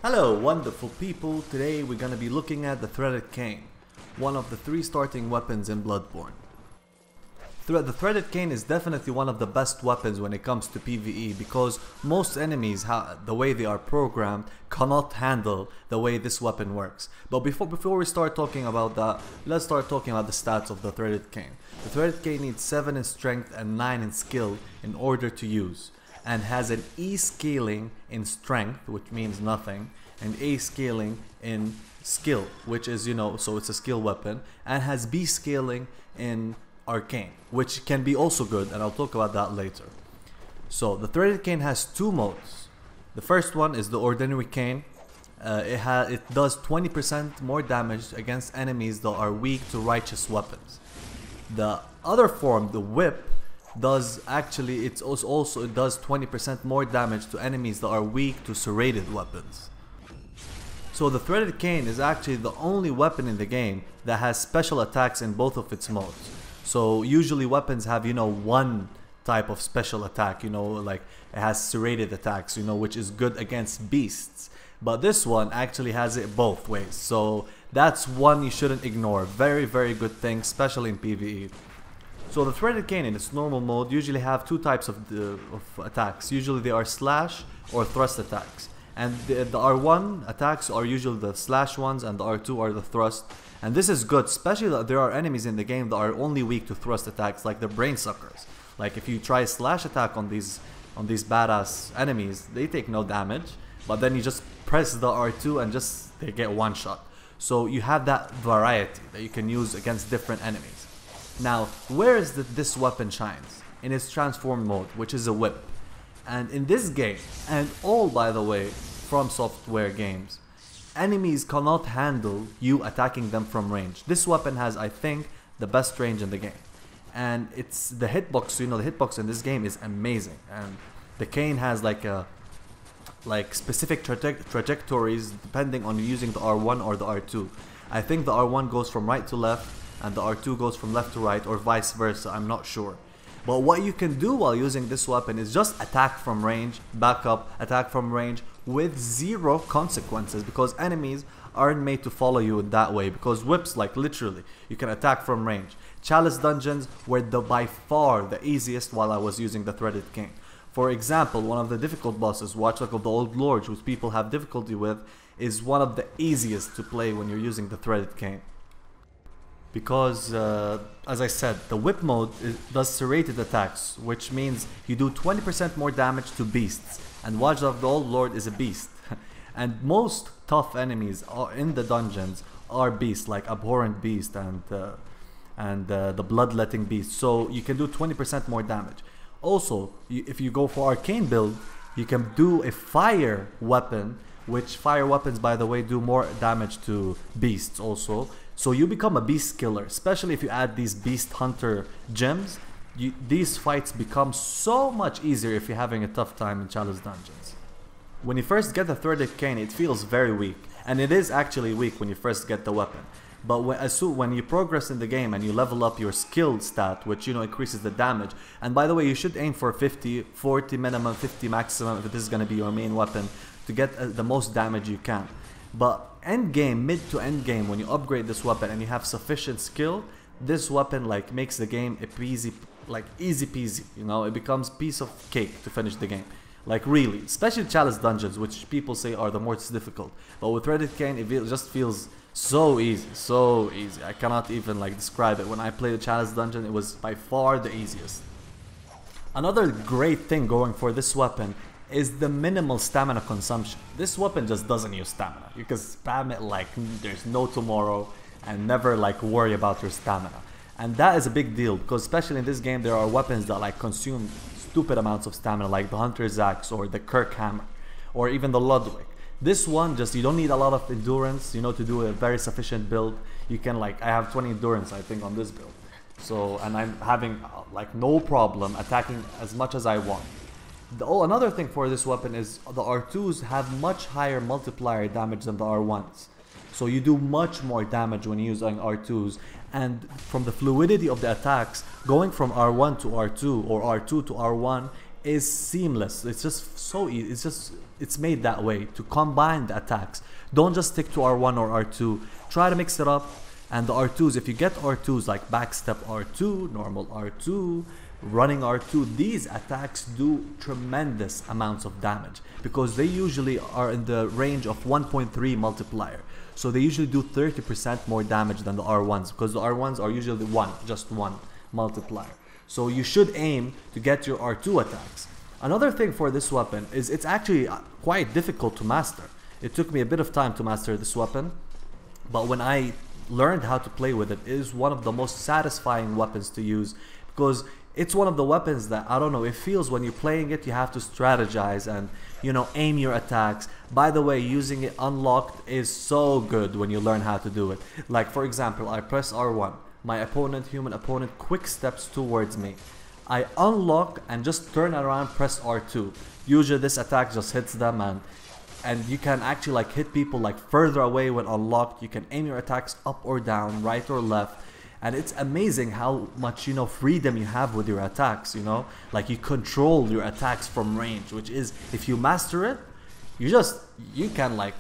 Hello wonderful people, today we're gonna be looking at the Threaded Cane, one of the 3 starting weapons in Bloodborne. The Threaded Cane is definitely one of the best weapons when it comes to PvE because most enemies, the way they are programmed, cannot handle the way this weapon works. But before we start talking about that, let's start talking about the stats of the Threaded Cane. The Threaded Cane needs 7 in strength and 9 in skill in order to use, and has an E scaling in strength, which means nothing, and A scaling in skill, which is, so it's a skill weapon, and has B scaling in arcane, which can be also good, and I'll talk about that later. So the Threaded Cane has 2 modes. The first one is the Ordinary Cane. It does 20% more damage against enemies that are weak to righteous weapons. The other form, the Whip, it does 20% more damage to enemies that are weak to serrated weapons. So the Threaded Cane is actually the only weapon in the game that has special attacks in both of its modes. So usually weapons have, one type of special attack, like it has serrated attacks, which is good against beasts. But this one actually has it both ways. So that's one you shouldn't ignore. Very, very good thing, especially in PvE. So the Threaded Cane in its normal mode usually have 2 types of attacks. Usually they are slash or thrust attacks. And the R1 attacks are usually the slash ones, and the R2 are the thrust. And this is good, especially that there are enemies in the game that are only weak to thrust attacks, like the brain suckers. Like if you try slash attack on these badass enemies, they take no damage, but then you just press the R2 and they get one shot. So you have that variety that you can use against different enemies. Now, where is this weapon shines? In its transform mode, which is a whip. And in this game, and all by the way, from software games, enemies cannot handle you attacking them from range. This weapon has, I think, the best range in the game. And it's the hitbox, the hitbox in this game is amazing. And the cane has specific trajectories depending on using the R1 or the R2. I think the R1 goes from right to left, and the R2 goes from left to right, or vice versa, I'm not sure. But what you can do while using this weapon is just attack from range, back up, attack from range with 0 consequences, because enemies aren't made to follow you in that way, because whips, literally, you can attack from range. Chalice Dungeons were by far the easiest while I was using the Threaded Cane. For example, one of the difficult bosses, Watchdog of the Old Lords, which people have difficulty with, is one of the easiest to play when you're using the Threaded Cane. Because, as I said, the whip mode does serrated attacks, which means you do 20% more damage to beasts, and Watchdog of the Old Lord is a beast. And most tough enemies in the dungeons are beasts, like Abhorrent Beast and the Bloodletting Beast, so you can do 20% more damage. Also, if you go for Arcane build, you can do a fire weapon, which fire weapons, by the way, do more damage to beasts also. So you become a beast killer, especially if you add these beast hunter gems. These fights become so much easier if you're having a tough time in Chalice Dungeons. When you first get the Threaded Cane, it feels very weak, and it is actually weak when you first get the weapon. But when you progress in the game and you level up your skill stat, which increases the damage, and by the way, you should aim for 50, 40 minimum, 50 maximum if this is going to be your main weapon, to get the most damage you can. But end game, mid to end game, when you upgrade this weapon and you have sufficient skill, this weapon makes the game easy peasy. It becomes piece of cake to finish the game. Really, especially Chalice Dungeons, which people say are the most difficult. But with Threaded Cane, it just feels so easy, so easy. I cannot even describe it. When I played the Chalice Dungeon, it was by far the easiest. Another great thing going for this weapon is the minimal stamina consumption. This weapon just doesn't use stamina. You can spam it like there's no tomorrow and never worry about your stamina. And that is a big deal, because especially in this game there are weapons that consume stupid amounts of stamina, like the Hunter's Axe or the Kirk Hammer or even the Ludwig. This one, you don't need a lot of endurance, to do a very sufficient build. You can I have 20 endurance I think on this build. So, and I'm having no problem attacking as much as I want. Another thing for this weapon is the R2s have much higher multiplier damage than the R1s. So you do much more damage when using R2s, and from the fluidity of the attacks, going from R1 to R2 or R2 to R1 is seamless. It's just so easy. It's made that way to combine the attacks. Don't just stick to R1 or R2. Try to mix it up. And the R2s, if you get R2s like backstep R2, normal R2, running R2, these attacks do tremendous amounts of damage because they usually are in the range of 1.3 multiplier. So they usually do 30% more damage than the R1s because the R1s are usually just one multiplier. So you should aim to get your R2 attacks. Another thing for this weapon is it's actually quite difficult to master. It took me a bit of time to master this weapon, but when I learned how to play with it, it is one of the most satisfying weapons to use because it's one of the weapons that, I don't know, it feels when you're playing it, you have to strategize and, you know, aim your attacks. By the way, using it unlocked is so good when you learn how to do it. Like, for example, I press R1. My human opponent, quick steps towards me. I unlock and just turn around, press R2. Usually this attack just hits them and you can actually like hit people like further away when unlocked. You can aim your attacks up or down, right or left. And it's amazing how much, you know, freedom you have with your attacks, you know? Like you control your attacks from range, which is, if you master it, you can like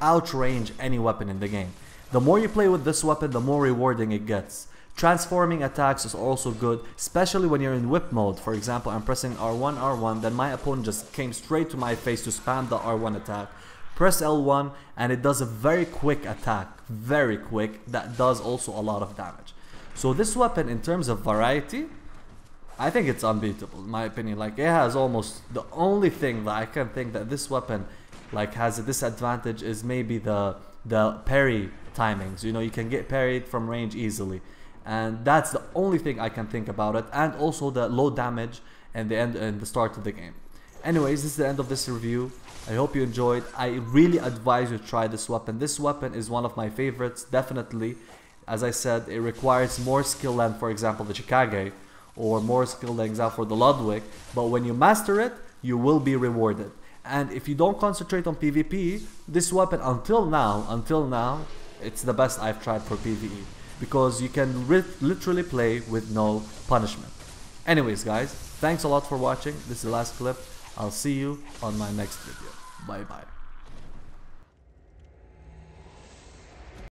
outrange any weapon in the game. The more you play with this weapon, the more rewarding it gets. Transforming attacks is also good, especially when you're in whip mode. For example, I'm pressing R1, R1, then my opponent just came straight to my face to spam the R1 attack. Press L1 and it does a very quick attack, very quick, that does also a lot of damage. So this weapon, in terms of variety, I think it's unbeatable in my opinion. Like, it has almost, the only thing that I can think that this weapon like has a disadvantage is maybe the parry timings. You know, you can get parried from range easily, and that's the only thing I can think about it, and also the low damage and the end and the start of the game. Anyways, this is the end of this review. I hope you enjoyed. I really advise you to try this weapon. This weapon is one of my favorites, definitely. As I said, it requires more skill than, for example, the Chikage, or more skill than, for the Ludwig, but when you master it, you will be rewarded. And if you don't concentrate on PvP, this weapon until now, it's the best I've tried for PvE, because you can literally play with no punishment. Anyways guys, thanks a lot for watching. This is the last clip. I'll see you on my next video. Bye bye.